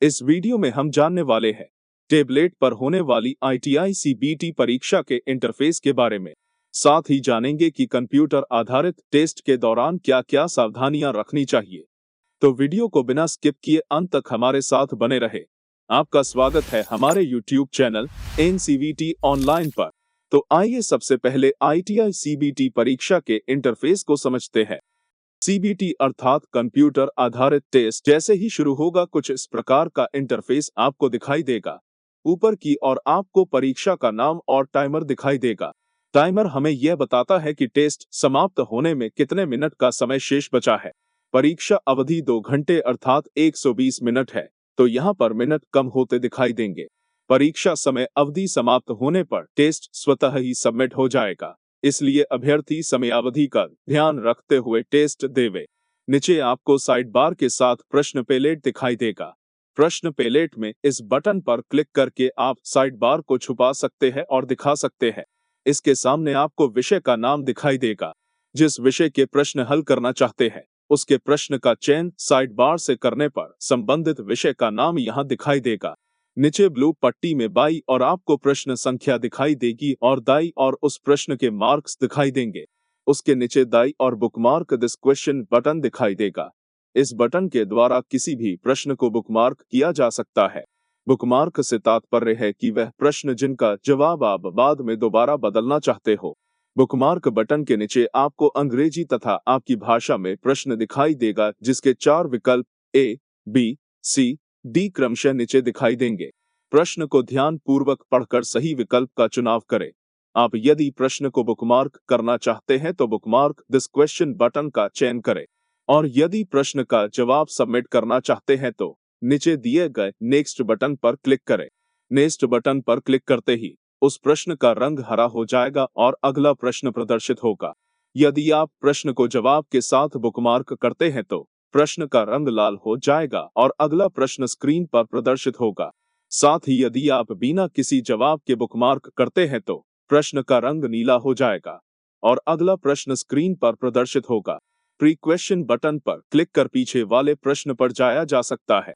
इस वीडियो में हम जानने वाले हैं टेबलेट पर होने वाली ITI CBT परीक्षा के इंटरफेस के बारे में। साथ ही जानेंगे कि कंप्यूटर आधारित टेस्ट के दौरान क्या-क्या सावधानियां रखनी चाहिए। तो वीडियो को बिना स्किप किए अंत तक हमारे साथ बने रहे। आपका स्वागत है हमारे YouTube चैनल NCVT ऑनलाइन पर। तो आइए सबसे पहले ITI CBT परीक्षा के इंटरफेस को समझते हैं। CBT अर्थात कंप्यूटर आधारित टेस्ट जैसे ही शुरू होगा कुछ इस प्रकार का इंटरफेस आपको दिखाई देगा। ऊपर की ओर आपको परीक्षा का नाम और टाइमर दिखाई देगा। टाइमर हमें यह बताता है कि टेस्ट समाप्त होने में कितने मिनट का समय शेष बचा है। परीक्षा अवधि 2 घंटे अर्थात 120 मिनट है, तो यहाँ पर मिनट कम होते दिखाई देंगे। परीक्षा समय अवधि समाप्त होने पर टेस्ट स्वतः ही सबमिट हो जाएगा, इसलिए अभ्यर्थी समयावधि का ध्यान रखते हुए टेस्ट देवे। नीचे आपको साइड बार के साथ प्रश्न पैलेट दिखाई देगा। प्रश्न पैलेट में इस बटन पर क्लिक करके आप साइड बार को छुपा सकते हैं और दिखा सकते हैं। इसके सामने आपको विषय का नाम दिखाई देगा। जिस विषय के प्रश्न हल करना चाहते हैं उसके प्रश्न का चयन साइड बार से करने पर संबंधित विषय का नाम यहाँ दिखाई देगा। नीचे ब्लू पट्टी में बाई और आपको प्रश्न संख्या दिखाई देगी और दाई और उस प्रश्न के मार्क्स दिखाई देंगे। उसके नीचे दाई और बुकमार्क दिस क्वेश्चन बटन दिखाई देगा। इस बटन के द्वारा किसी भी प्रश्न को बुकमार्क किया जा सकता है। बुकमार्क से तात्पर्य है कि वह प्रश्न जिनका जवाब आप बाद में दोबारा बदलना चाहते हो। बुकमार्क बटन के नीचे आपको अंग्रेजी तथा आपकी भाषा में प्रश्न दिखाई देगा, जिसके 4 विकल्प A, B, C, D क्रमशः नीचे दिखाई देंगे। प्रश्न को ध्यान पूर्वक पढ़कर सही विकल्प का चुनाव करें। आप यदि प्रश्न को बुकमार्क करना चाहते हैं तो बुकमार्क दिस क्वेश्चन बटन का चयन करें, और यदि प्रश्न का जवाब सबमिट करना चाहते हैं तो नीचे दिए गए नेक्स्ट बटन पर क्लिक करें। नेक्स्ट बटन पर क्लिक करते ही उस प्रश्न का रंग हरा हो जाएगा और अगला प्रश्न प्रदर्शित होगा। यदि आप प्रश्न को जवाब के साथ बुकमार्क करते हैं तो प्रश्न का रंग लाल हो जाएगा और अगला प्रश्न स्क्रीन पर प्रदर्शित होगा। साथ ही यदि आप बिना किसी जवाब के बुकमार्क करते हैं तो प्रश्न का रंग नीला हो जाएगा और अगला प्रश्न स्क्रीन पर प्रदर्शित होगा। प्री क्वेश्चन बटन पर क्लिक कर पीछे वाले प्रश्न पर जाया जा सकता है।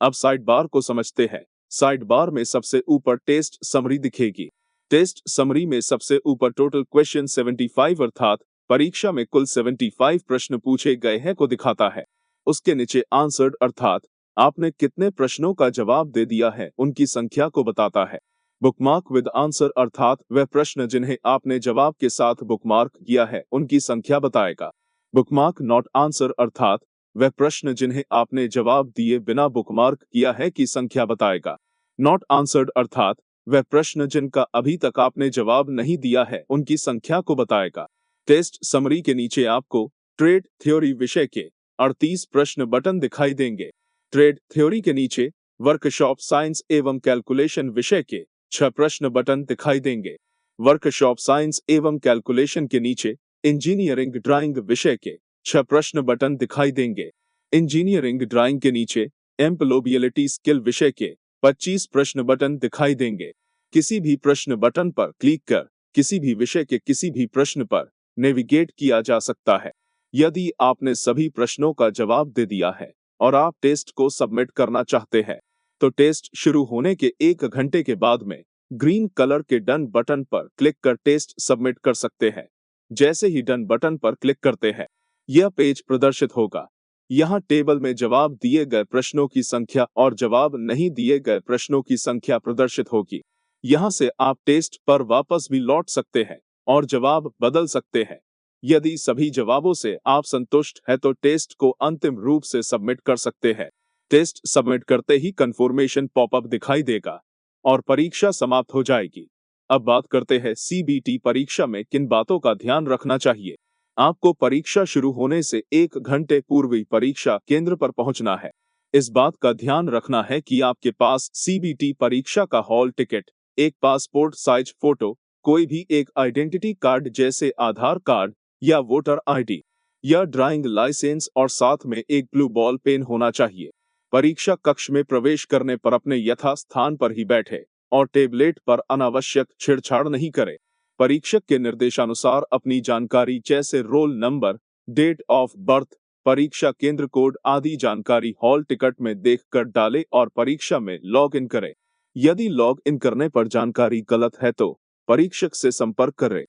अब साइड बार को समझते हैं। साइड बार में सबसे ऊपर टेस्ट समरी दिखेगी। टेस्ट समरी में सबसे ऊपर टोटल क्वेश्चन 75 अर्थात परीक्षा में कुल 75 प्रश्न पूछे गए हैं को दिखाता है। उसके नीचे आंसर्ड अर्थात आपने कितने प्रश्नों का जवाब दे दिया है उनकी संख्या को बताता है। बुकमार्क विद आंसर अर्थात वह प्रश्न जिन्हें आपने जवाब के साथ बुकमार्क किया है उनकी संख्या बताएगा। बुकमार्क नॉट आंसर अर्थात वह प्रश्न जिन्हें आपने जवाब दिए बिना बुकमार्क किया है की संख्या बताएगा। नॉट आंसर्ड अर्थात वह प्रश्न जिनका अभी तक आपने जवाब नहीं दिया है उनकी संख्या को बताएगा। टेस्ट समरी के नीचे आपको ट्रेड थ्योरी विषय के 38 प्रश्न बटन दिखाई देंगे। ट्रेड थ्योरी के नीचे वर्कशॉप साइंस एवं कैलकुलेशन विषय के 6 प्रश्न बटन दिखाई देंगे। वर्कशॉप साइंस एवं कैलकुलेशन के नीचे इंजीनियरिंग ड्राइंग विषय के 6 प्रश्न बटन दिखाई देंगे। इंजीनियरिंग ड्राइंग के नीचे एम्प्लॉयबिलिटी स्किल विषय के 25 प्रश्न बटन दिखाई देंगे। किसी भी प्रश्न बटन पर क्लिक कर किसी भी विषय के किसी भी प्रश्न पर नेविगेट किया जा सकता है। यदि आपने सभी प्रश्नों का जवाब दे दिया है और आप टेस्ट को सबमिट करना चाहते हैं तो टेस्ट शुरू होने के 1 घंटे के बाद में ग्रीन कलर के डन बटन पर क्लिक कर टेस्ट सबमिट कर सकते हैं। जैसे ही डन बटन पर क्लिक करते हैं यह पेज प्रदर्शित होगा। यहाँ टेबल में जवाब दिए गए प्रश्नों की संख्या और जवाब नहीं दिए गए प्रश्नों की संख्या प्रदर्शित होगी। यहाँ से आप टेस्ट पर वापस भी लौट सकते हैं और जवाब बदल सकते हैं। यदि सभी जवाबों से आप संतुष्ट हैं तो टेस्ट को अंतिम रूप से सबमिट कर सकते हैं। टेस्ट सबमिट करते ही कंफर्मेशन पॉपअप दिखाई देगा और परीक्षा समाप्त हो जाएगी। अब बात करते हैं CBT परीक्षा में किन बातों का ध्यान रखना चाहिए। आपको परीक्षा शुरू होने से 1 घंटे पूर्व ही परीक्षा केंद्र पर पहुंचना है। इस बात का ध्यान रखना है कि आपके पास CBT परीक्षा का हॉल टिकट, एक पासपोर्ट साइज फोटो, कोई भी एक आइडेंटिटी कार्ड जैसे आधार कार्ड या वोटर ID या ड्राइविंग लाइसेंस और साथ में एक ब्लू बॉल पेन होना चाहिए। परीक्षा कक्ष में प्रवेश करने पर अपने यथास्थान पर ही बैठे और टेबलेट पर अनावश्यक छेड़छाड़ नहीं करें। परीक्षक के निर्देशानुसार अपनी जानकारी जैसे roll number, date of birth, परीक्षा केंद्र कोड आदि जानकारी हॉल टिकट में देखकर डालें और परीक्षा में लॉग इन करें। यदि लॉग इन करने पर जानकारी गलत है तो परीक्षक से संपर्क करें।